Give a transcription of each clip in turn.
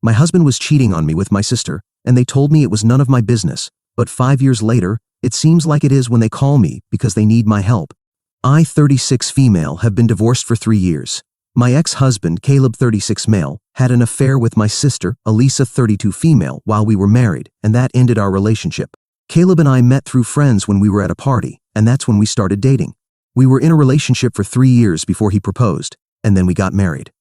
My husband was cheating on me with my sister, and they told me it was none of my business, but 5 years later, it seems like it is when they call me because they need my help. I, 36 female, have been divorced for 3 years. My ex-husband, Caleb, 36 male, had an affair with my sister, Elisa, 32 female, while we were married, and that ended our relationship. Caleb and I met through friends when we were at a party, and that's when we started dating. We were in a relationship for 3 years before he proposed, and then we got married.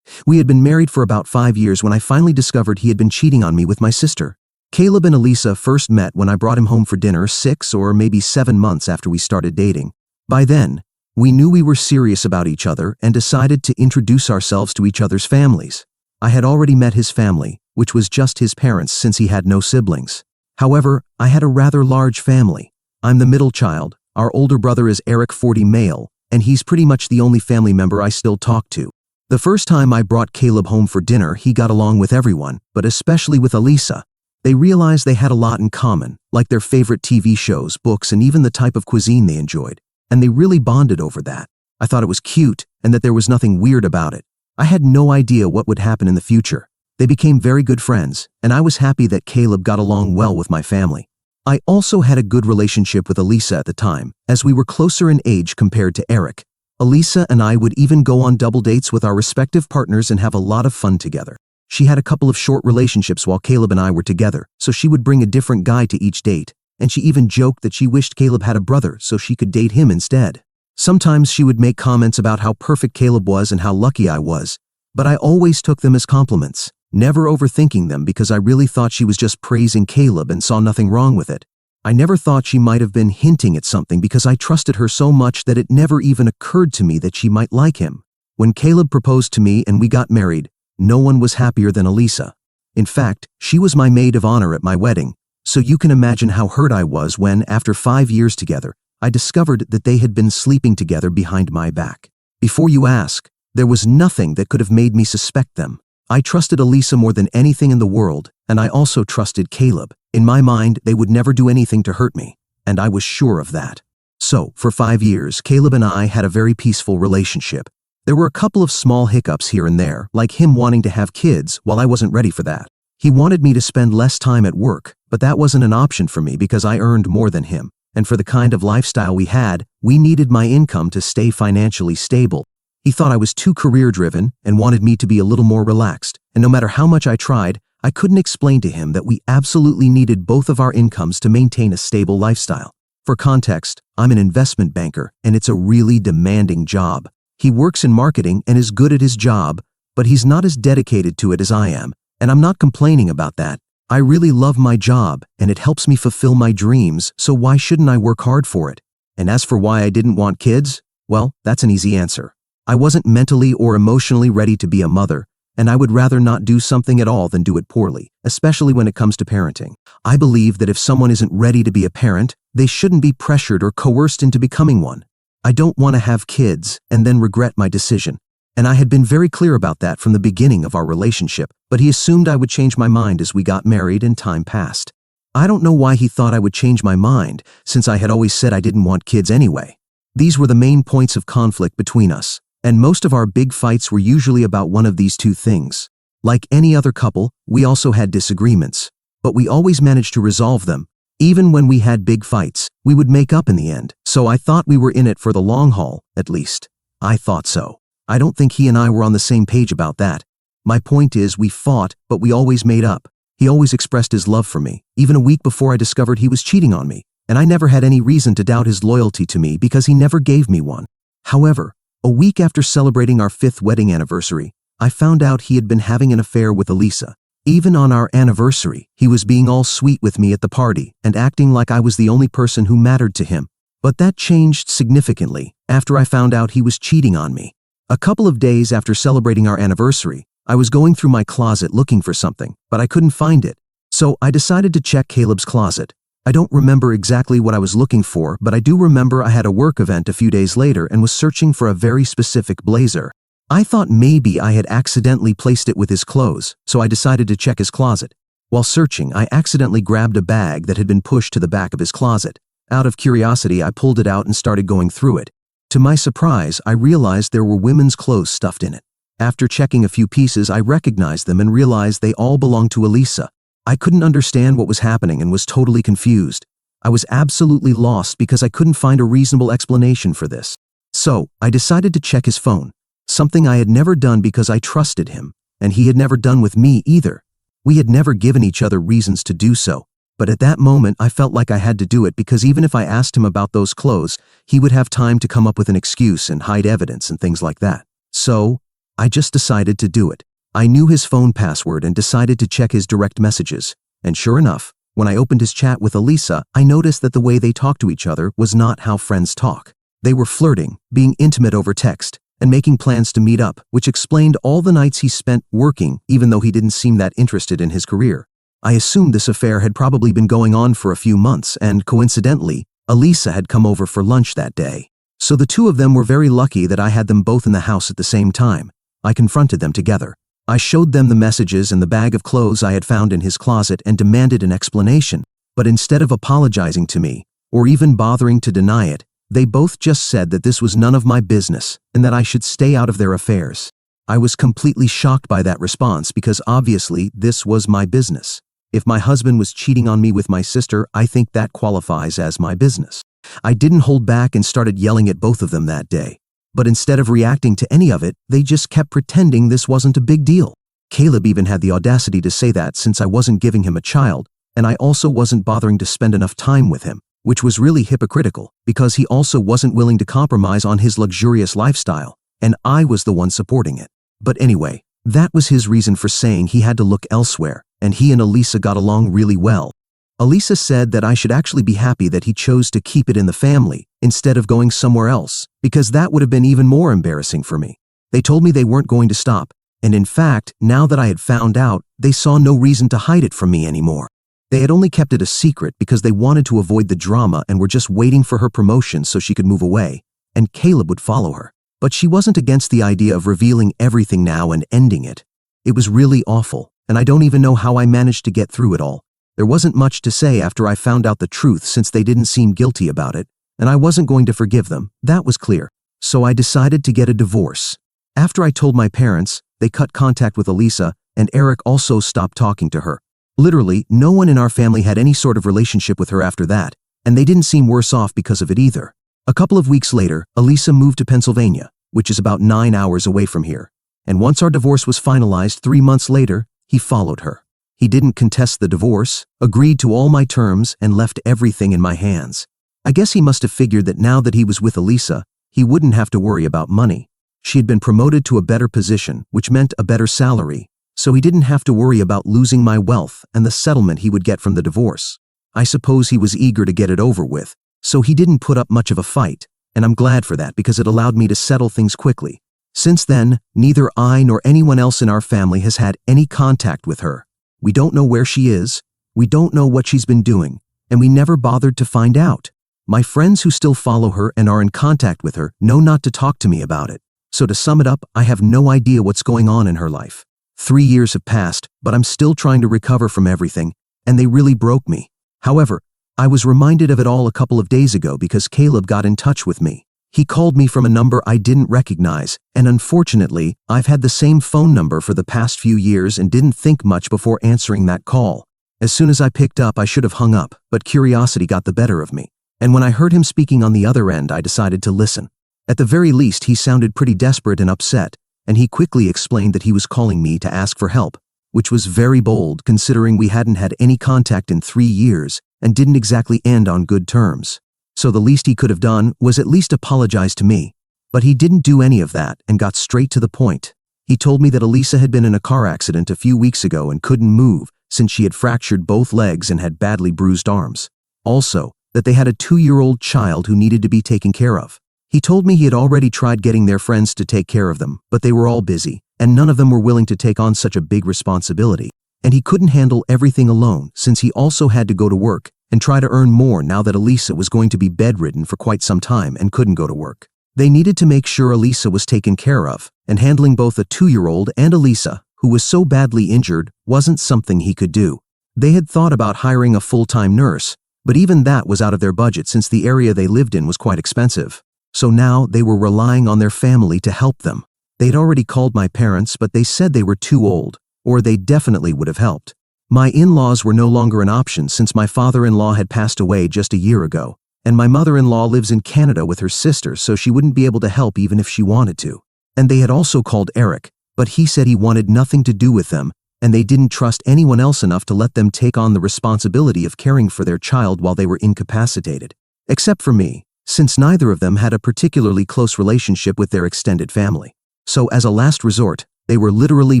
We had been married for about 5 years when I finally discovered he had been cheating on me with my sister. Caleb and Elisa first met when I brought him home for dinner 6 or maybe 7 months after we started dating. By then, we knew we were serious about each other and decided to introduce ourselves to each other's families. I had already met his family, which was just his parents since he had no siblings. However, I had a rather large family. I'm the middle child, our older brother is Eric, 40 male, and he's pretty much the only family member I still talk to. The first time I brought Caleb home for dinner, he got along with everyone, but especially with Elisa. They realized they had a lot in common, like their favorite TV shows, books, and even the type of cuisine they enjoyed. And they really bonded over that. I thought it was cute and that there was nothing weird about it. I had no idea what would happen in the future. They became very good friends, and I was happy that Caleb got along well with my family. I also had a good relationship with Elisa at the time, as we were closer in age compared to Eric. Elisa and I would even go on double dates with our respective partners and have a lot of fun together. She had a couple of short relationships while Caleb and I were together, so she would bring a different guy to each date, and she even joked that she wished Caleb had a brother so she could date him instead. Sometimes she would make comments about how perfect Caleb was and how lucky I was, but I always took them as compliments, never overthinking them because I really thought she was just praising Caleb and saw nothing wrong with it. I never thought she might have been hinting at something because I trusted her so much that it never even occurred to me that she might like him. When Caleb proposed to me and we got married, no one was happier than Elisa. In fact, she was my maid of honor at my wedding, so you can imagine how hurt I was when, after 5 years together, I discovered that they had been sleeping together behind my back. Before you ask, there was nothing that could have made me suspect them. I trusted Elisa more than anything in the world, and I also trusted Caleb. In my mind, they would never do anything to hurt me, and I was sure of that. So, for 5 years, Caleb and I had a very peaceful relationship. There were a couple of small hiccups here and there, like him wanting to have kids while I wasn't ready for that. He wanted me to spend less time at work, but that wasn't an option for me because I earned more than him, and for the kind of lifestyle we had, we needed my income to stay financially stable. He thought I was too career-driven and wanted me to be a little more relaxed, and no matter how much I tried, I couldn't explain to him that we absolutely needed both of our incomes to maintain a stable lifestyle. For context, I'm an investment banker, and it's a really demanding job. He works in marketing and is good at his job, but he's not as dedicated to it as I am, and I'm not complaining about that. I really love my job, and it helps me fulfill my dreams, so why shouldn't I work hard for it? And as for why I didn't want kids, well, that's an easy answer. I wasn't mentally or emotionally ready to be a mother, and I would rather not do something at all than do it poorly, especially when it comes to parenting. I believe that if someone isn't ready to be a parent, they shouldn't be pressured or coerced into becoming one. I don't want to have kids and then regret my decision, and I had been very clear about that from the beginning of our relationship, but he assumed I would change my mind as we got married and time passed. I don't know why he thought I would change my mind, since I had always said I didn't want kids anyway. These were the main points of conflict between us, and most of our big fights were usually about one of these two things. Like any other couple, we also had disagreements, but we always managed to resolve them. Even when we had big fights, we would make up in the end, so I thought we were in it for the long haul, at least. I thought so. I don't think he and I were on the same page about that. My point is, we fought, but we always made up. He always expressed his love for me, even a week before I discovered he was cheating on me, and I never had any reason to doubt his loyalty to me because he never gave me one. However, a week after celebrating our 5th wedding anniversary, I found out he had been having an affair with Elisa. Even on our anniversary, he was being all sweet with me at the party and acting like I was the only person who mattered to him. But that changed significantly after I found out he was cheating on me. A couple of days after celebrating our anniversary, I was going through my closet looking for something, but I couldn't find it. So I decided to check Caleb's closet. I don't remember exactly what I was looking for, but I do remember I had a work event a few days later and was searching for a very specific blazer. I thought maybe I had accidentally placed it with his clothes, so I decided to check his closet. While searching, I accidentally grabbed a bag that had been pushed to the back of his closet. Out of curiosity, I pulled it out and started going through it. To my surprise, I realized there were women's clothes stuffed in it. After checking a few pieces, I recognized them and realized they all belonged to Elisa. I couldn't understand what was happening and was totally confused. I was absolutely lost because I couldn't find a reasonable explanation for this. So, I decided to check his phone, something I had never done because I trusted him, and he had never done with me either. We had never given each other reasons to do so, but at that moment I felt like I had to do it because even if I asked him about those clothes, he would have time to come up with an excuse and hide evidence and things like that. So, I just decided to do it. I knew his phone password and decided to check his direct messages, and sure enough, when I opened his chat with Elisa, I noticed that the way they talked to each other was not how friends talk. They were flirting, being intimate over text, and making plans to meet up, which explained all the nights he spent working, even though he didn't seem that interested in his career. I assumed this affair had probably been going on for a few months, and coincidentally, Elisa had come over for lunch that day. So the two of them were very lucky that I had them both in the house at the same time. I confronted them together. I showed them the messages and the bag of clothes I had found in his closet and demanded an explanation, but instead of apologizing to me, or even bothering to deny it, they both just said that this was none of my business and that I should stay out of their affairs. I was completely shocked by that response because obviously this was my business. If my husband was cheating on me with my sister, I think that qualifies as my business. I didn't hold back and started yelling at both of them that day. But instead of reacting to any of it, they just kept pretending this wasn't a big deal. Caleb even had the audacity to say that since I wasn't giving him a child, and I also wasn't bothering to spend enough time with him, which was really hypocritical because he also wasn't willing to compromise on his luxurious lifestyle, and I was the one supporting it. But anyway, that was his reason for saying he had to look elsewhere, and he and Elisa got along really well. Elisa said that I should actually be happy that he chose to keep it in the family instead of going somewhere else, because that would have been even more embarrassing for me. They told me they weren't going to stop, and in fact, now that I had found out, they saw no reason to hide it from me anymore. They had only kept it a secret because they wanted to avoid the drama and were just waiting for her promotion so she could move away, and Caleb would follow her. But she wasn't against the idea of revealing everything now and ending it. It was really awful, and I don't even know how I managed to get through it all. There wasn't much to say after I found out the truth since they didn't seem guilty about it, and I wasn't going to forgive them, that was clear. So I decided to get a divorce. After I told my parents, they cut contact with Elisa, and Eric also stopped talking to her. Literally, no one in our family had any sort of relationship with her after that, and they didn't seem worse off because of it either. A couple of weeks later, Elisa moved to Pennsylvania, which is about 9 hours away from here. And once our divorce was finalized 3 months later, he followed her. He didn't contest the divorce, agreed to all my terms, and left everything in my hands. I guess he must have figured that now that he was with Elisa, he wouldn't have to worry about money. She had been promoted to a better position, which meant a better salary, so he didn't have to worry about losing my wealth and the settlement he would get from the divorce. I suppose he was eager to get it over with, so he didn't put up much of a fight, and I'm glad for that because it allowed me to settle things quickly. Since then, neither I nor anyone else in our family has had any contact with her. We don't know where she is, we don't know what she's been doing, and we never bothered to find out. My friends who still follow her and are in contact with her know not to talk to me about it. So to sum it up, I have no idea what's going on in her life. 3 years have passed, but I'm still trying to recover from everything, and they really broke me. However, I was reminded of it all a couple of days ago because Caleb got in touch with me. He called me from a number I didn't recognize, and unfortunately, I've had the same phone number for the past few years and didn't think much before answering that call. As soon as I picked up, I should have hung up, but curiosity got the better of me. And when I heard him speaking on the other end, I decided to listen. At the very least, he sounded pretty desperate and upset, and he quickly explained that he was calling me to ask for help, which was very bold considering we hadn't had any contact in 3 years and didn't exactly end on good terms. So the least he could have done was at least apologize to me. But he didn't do any of that and got straight to the point. He told me that Elisa had been in a car accident a few weeks ago and couldn't move since she had fractured both legs and had badly bruised arms. Also, that they had a 2-year-old child who needed to be taken care of. He told me he had already tried getting their friends to take care of them, but they were all busy, and none of them were willing to take on such a big responsibility. And he couldn't handle everything alone since he also had to go to work and try to earn more now that Elisa was going to be bedridden for quite some time and couldn't go to work. They needed to make sure Elisa was taken care of, and handling both a 2-year-old and Elisa, who was so badly injured, wasn't something he could do. They had thought about hiring a full-time nurse, but even that was out of their budget since the area they lived in was quite expensive. So now they were relying on their family to help them. They'd already called my parents, but they said they were too old, or they definitely would have helped. My in-laws were no longer an option since my father-in-law had passed away just a year ago, and my mother-in-law lives in Canada with her sister, so she wouldn't be able to help even if she wanted to. And they had also called Eric, but he said he wanted nothing to do with them, and they didn't trust anyone else enough to let them take on the responsibility of caring for their child while they were incapacitated. Except for me, since neither of them had a particularly close relationship with their extended family. So as a last resort, they were literally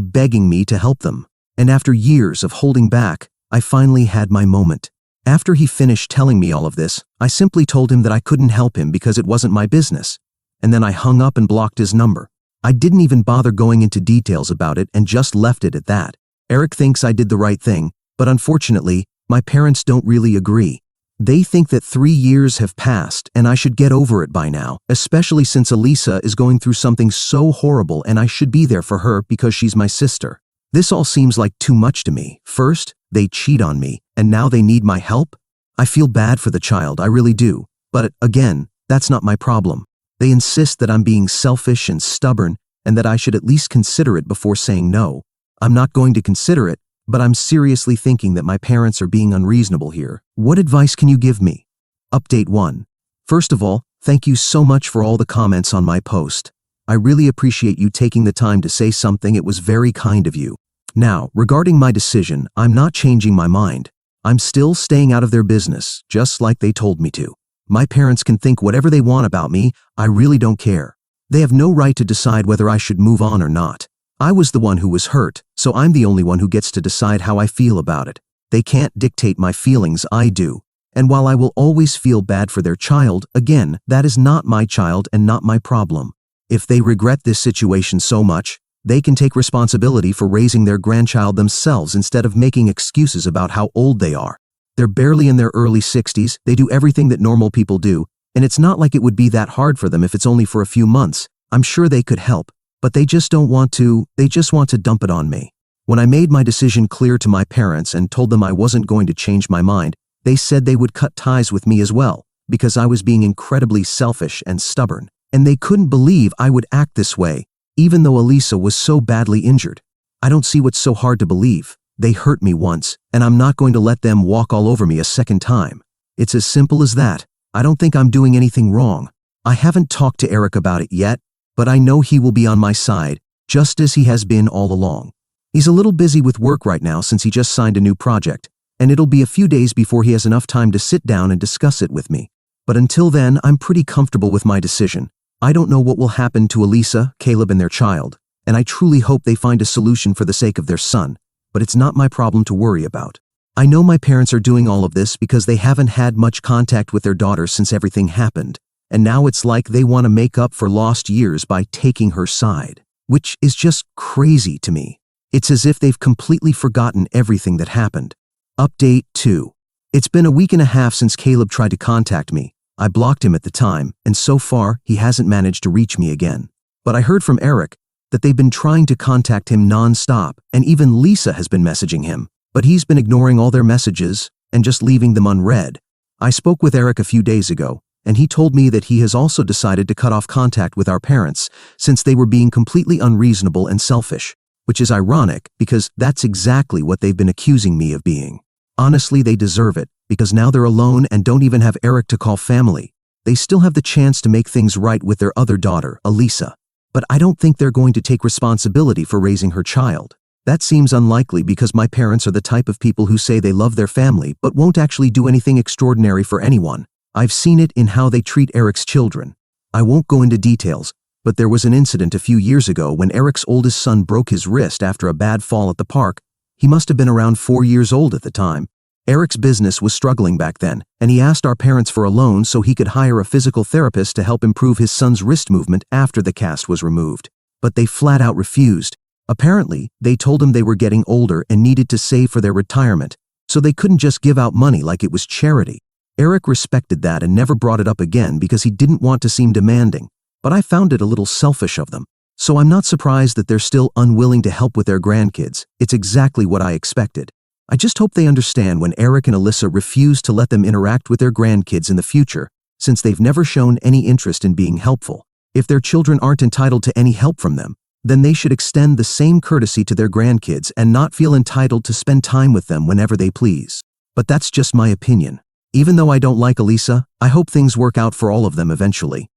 begging me to help them. And after years of holding back, I finally had my moment. After he finished telling me all of this, I simply told him that I couldn't help him because it wasn't my business. And then I hung up and blocked his number. I didn't even bother going into details about it and just left it at that. Eric thinks I did the right thing, but unfortunately, my parents don't really agree. They think that 3 years have passed and I should get over it by now, especially since Elisa is going through something so horrible and I should be there for her because she's my sister. This all seems like too much to me. First, they cheat on me, and now they need my help? I feel bad for the child, I really do. But again, that's not my problem. They insist that I'm being selfish and stubborn, and that I should at least consider it before saying no. I'm not going to consider it, but I'm seriously thinking that my parents are being unreasonable here. What advice can you give me? Update 1. First of all, thank you so much for all the comments on my post. I really appreciate you taking the time to say something. It was very kind of you. Now, regarding my decision, I'm not changing my mind. I'm still staying out of their business, just like they told me to. My parents can think whatever they want about me, I really don't care. They have no right to decide whether I should move on or not. I was the one who was hurt, so I'm the only one who gets to decide how I feel about it. They can't dictate my feelings, I do. And while I will always feel bad for their child, again, that is not my child and not my problem. If they regret this situation so much, they can take responsibility for raising their grandchild themselves instead of making excuses about how old they are. They're barely in their early 60s, they do everything that normal people do, and it's not like it would be that hard for them if it's only for a few months. I'm sure they could help, but they just don't want to, they just want to dump it on me. When I made my decision clear to my parents and told them I wasn't going to change my mind, they said they would cut ties with me as well, because I was being incredibly selfish and stubborn. And they couldn't believe I would act this way, even though Elisa was so badly injured. I don't see what's so hard to believe. They hurt me once, and I'm not going to let them walk all over me a second time. It's as simple as that. I don't think I'm doing anything wrong. I haven't talked to Eric about it yet, but I know he will be on my side, just as he has been all along. He's a little busy with work right now since he just signed a new project, and it'll be a few days before he has enough time to sit down and discuss it with me. But until then, I'm pretty comfortable with my decision. I don't know what will happen to Elisa, Caleb, and their child, and I truly hope they find a solution for the sake of their son, but it's not my problem to worry about. I know my parents are doing all of this because they haven't had much contact with their daughter since everything happened, and now it's like they want to make up for lost years by taking her side, which is just crazy to me. It's as if they've completely forgotten everything that happened. Update 2. It's been a week and a half since Caleb tried to contact me. I blocked him at the time, and so far, he hasn't managed to reach me again. But I heard from Eric that they've been trying to contact him non-stop, and even Lisa has been messaging him, but he's been ignoring all their messages and just leaving them unread. I spoke with Eric a few days ago, and he told me that he has also decided to cut off contact with our parents since they were being completely unreasonable and selfish, which is ironic because that's exactly what they've been accusing me of being. Honestly, they deserve it, because now they're alone and don't even have Eric to call family. They still have the chance to make things right with their other daughter, Elisa. But I don't think they're going to take responsibility for raising her child. That seems unlikely because my parents are the type of people who say they love their family but won't actually do anything extraordinary for anyone. I've seen it in how they treat Eric's children. I won't go into details, but there was an incident a few years ago when Eric's oldest son broke his wrist after a bad fall at the park. He must have been around 4 years old at the time. Eric's business was struggling back then, and he asked our parents for a loan so he could hire a physical therapist to help improve his son's wrist movement after the cast was removed. But they flat out refused. Apparently, they told him they were getting older and needed to save for their retirement, so they couldn't just give out money like it was charity. Eric respected that and never brought it up again because he didn't want to seem demanding, but I found it a little selfish of them. So I'm not surprised that they're still unwilling to help with their grandkids. It's exactly what I expected. I just hope they understand when Eric and Elisa refuse to let them interact with their grandkids in the future, since they've never shown any interest in being helpful. If their children aren't entitled to any help from them, then they should extend the same courtesy to their grandkids and not feel entitled to spend time with them whenever they please. But that's just my opinion. Even though I don't like Elisa, I hope things work out for all of them eventually.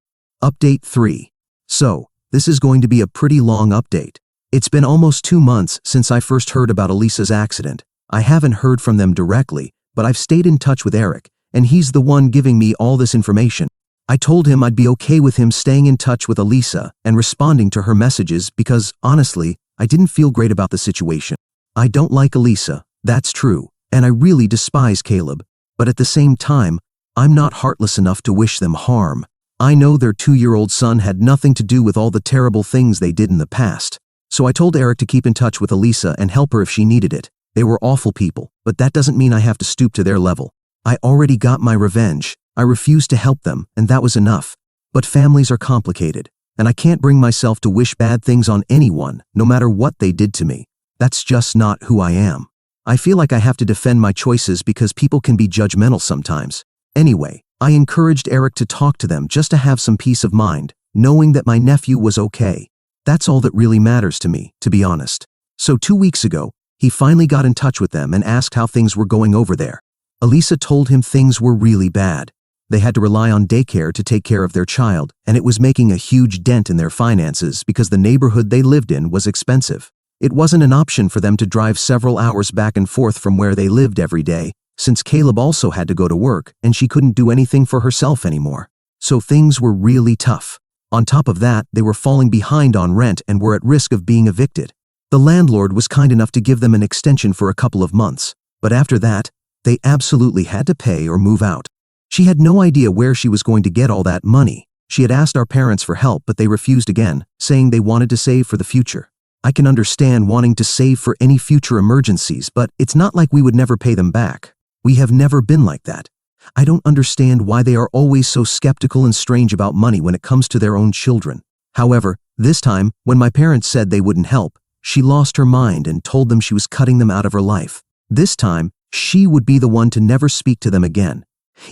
Update 3. So, this is going to be a pretty long update. It's been almost 2 months since I first heard about Elisa's accident. I haven't heard from them directly, but I've stayed in touch with Eric, and he's the one giving me all this information. I told him I'd be okay with him staying in touch with Elisa and responding to her messages because, honestly, I didn't feel great about the situation. I don't like Elisa, that's true, and I really despise Caleb, but at the same time, I'm not heartless enough to wish them harm. I know their 2-year-old son had nothing to do with all the terrible things they did in the past. So I told Eric to keep in touch with Elisa and help her if she needed it. They were awful people, but that doesn't mean I have to stoop to their level. I already got my revenge. I refused to help them, and that was enough. But families are complicated, and I can't bring myself to wish bad things on anyone, no matter what they did to me. That's just not who I am. I feel like I have to defend my choices because people can be judgmental sometimes. Anyway, I encouraged Eric to talk to them just to have some peace of mind, knowing that my nephew was okay. That's all that really matters to me, to be honest. So 2 weeks ago, he finally got in touch with them and asked how things were going over there. Elisa told him things were really bad. They had to rely on daycare to take care of their child, and it was making a huge dent in their finances because the neighborhood they lived in was expensive. It wasn't an option for them to drive several hours back and forth from where they lived every day, since Caleb also had to go to work and she couldn't do anything for herself anymore. So things were really tough. On top of that, they were falling behind on rent and were at risk of being evicted. The landlord was kind enough to give them an extension for a couple of months, but after that, they absolutely had to pay or move out. She had no idea where she was going to get all that money. She had asked our parents for help, but they refused again, saying they wanted to save for the future. I can understand wanting to save for any future emergencies, but it's not like we would never pay them back. We have never been like that. I don't understand why they are always so skeptical and strange about money when it comes to their own children. However, this time, when my parents said they wouldn't help, she lost her mind and told them she was cutting them out of her life. This time, she would be the one to never speak to them again.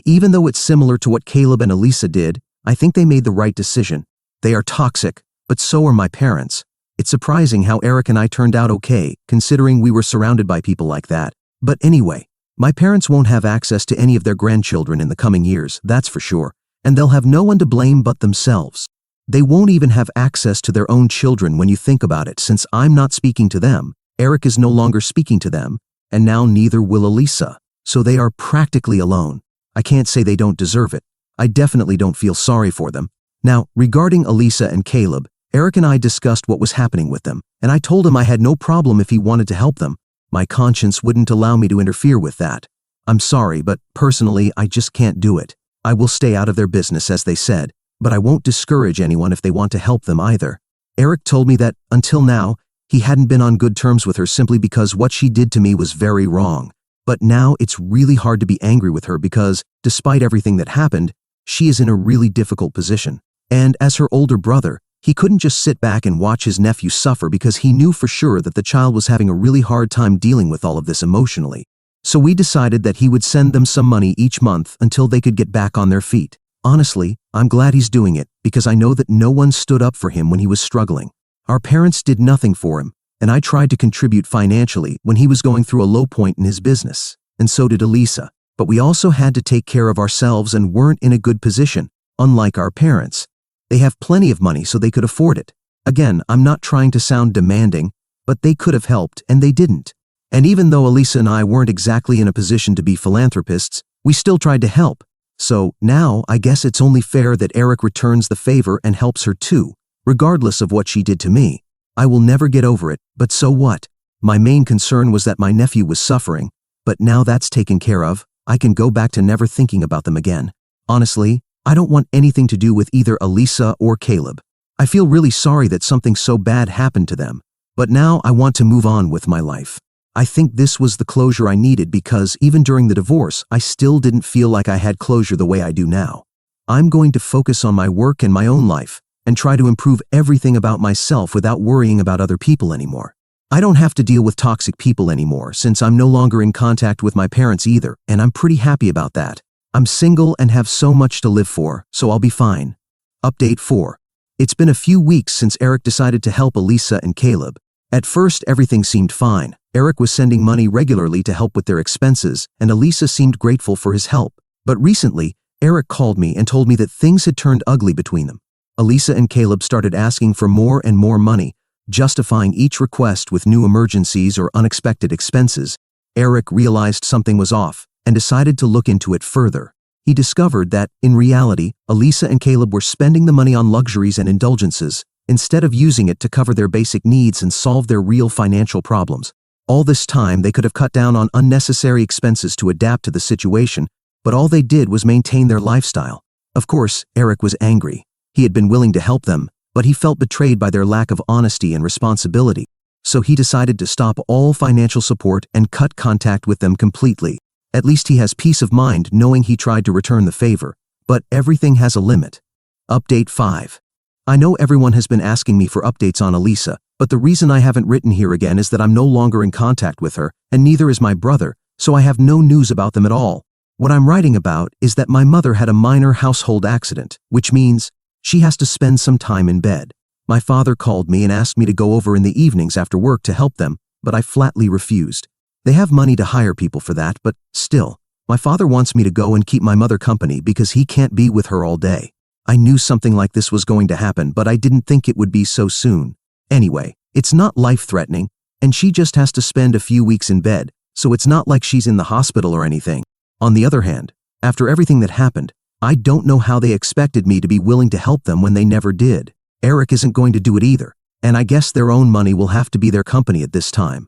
Even though it's similar to what Caleb and Elisa did, I think they made the right decision. They are toxic, but so are my parents. It's surprising how Eric and I turned out okay, considering we were surrounded by people like that. But anyway, my parents won't have access to any of their grandchildren in the coming years, that's for sure, and they'll have no one to blame but themselves. They won't even have access to their own children when you think about it, since I'm not speaking to them, Eric is no longer speaking to them, and now neither will Elisa. So they are practically alone. I can't say they don't deserve it. I definitely don't feel sorry for them. Now, regarding Elisa and Caleb, Eric and I discussed what was happening with them, and I told him I had no problem if he wanted to help them. My conscience wouldn't allow me to interfere with that. I'm sorry, but personally, I just can't do it. I will stay out of their business, as they said, but I won't discourage anyone if they want to help them either. Eric told me that, until now, he hadn't been on good terms with her simply because what she did to me was very wrong. But now it's really hard to be angry with her because, despite everything that happened, she is in a really difficult position. And as her older brother, he couldn't just sit back and watch his nephew suffer because he knew for sure that the child was having a really hard time dealing with all of this emotionally. So we decided that he would send them some money each month until they could get back on their feet. Honestly, I'm glad he's doing it because I know that no one stood up for him when he was struggling. Our parents did nothing for him, and I tried to contribute financially when he was going through a low point in his business, and so did Elisa. But we also had to take care of ourselves and weren't in a good position, unlike our parents. They have plenty of money so they could afford it. Again, I'm not trying to sound demanding, but they could have helped and they didn't. And even though Elisa and I weren't exactly in a position to be philanthropists, we still tried to help. So now I guess it's only fair that Eric returns the favor and helps her too, regardless of what she did to me. I will never get over it, but so what? My main concern was that my nephew was suffering, but now that's taken care of, I can go back to never thinking about them again. Honestly, I don't want anything to do with either Elisa or Caleb. I feel really sorry that something so bad happened to them, but now I want to move on with my life. I think this was the closure I needed because even during the divorce, I still didn't feel like I had closure the way I do now. I'm going to focus on my work and my own life and try to improve everything about myself without worrying about other people anymore. I don't have to deal with toxic people anymore since I'm no longer in contact with my parents either, and I'm pretty happy about that. I'm single and have so much to live for, so I'll be fine. Update 4. It's been a few weeks since Eric decided to help Elisa and Caleb. At first, everything seemed fine. Eric was sending money regularly to help with their expenses, and Elisa seemed grateful for his help. But recently, Eric called me and told me that things had turned ugly between them. Elisa and Caleb started asking for more and more money, justifying each request with new emergencies or unexpected expenses. Eric realized something was off and decided to look into it further. He discovered that, in reality, Elisa and Caleb were spending the money on luxuries and indulgences, instead of using it to cover their basic needs and solve their real financial problems. All this time, they could have cut down on unnecessary expenses to adapt to the situation, but all they did was maintain their lifestyle. Of course, Eric was angry. He had been willing to help them, but he felt betrayed by their lack of honesty and responsibility. So he decided to stop all financial support and cut contact with them completely. At least he has peace of mind knowing he tried to return the favor. But everything has a limit. Update 5. I know everyone has been asking me for updates on Elisa, but the reason I haven't written here again is that I'm no longer in contact with her, and neither is my brother, so I have no news about them at all. What I'm writing about is that my mother had a minor household accident, which means she has to spend some time in bed. My father called me and asked me to go over in the evenings after work to help them, but I flatly refused. They have money to hire people for that, but still, my father wants me to go and keep my mother company because he can't be with her all day. I knew something like this was going to happen, but I didn't think it would be so soon. Anyway, it's not life-threatening, and she just has to spend a few weeks in bed, so it's not like she's in the hospital or anything. On the other hand, after everything that happened, I don't know how they expected me to be willing to help them when they never did. Eric isn't going to do it either, and I guess their own money will have to be their company at this time.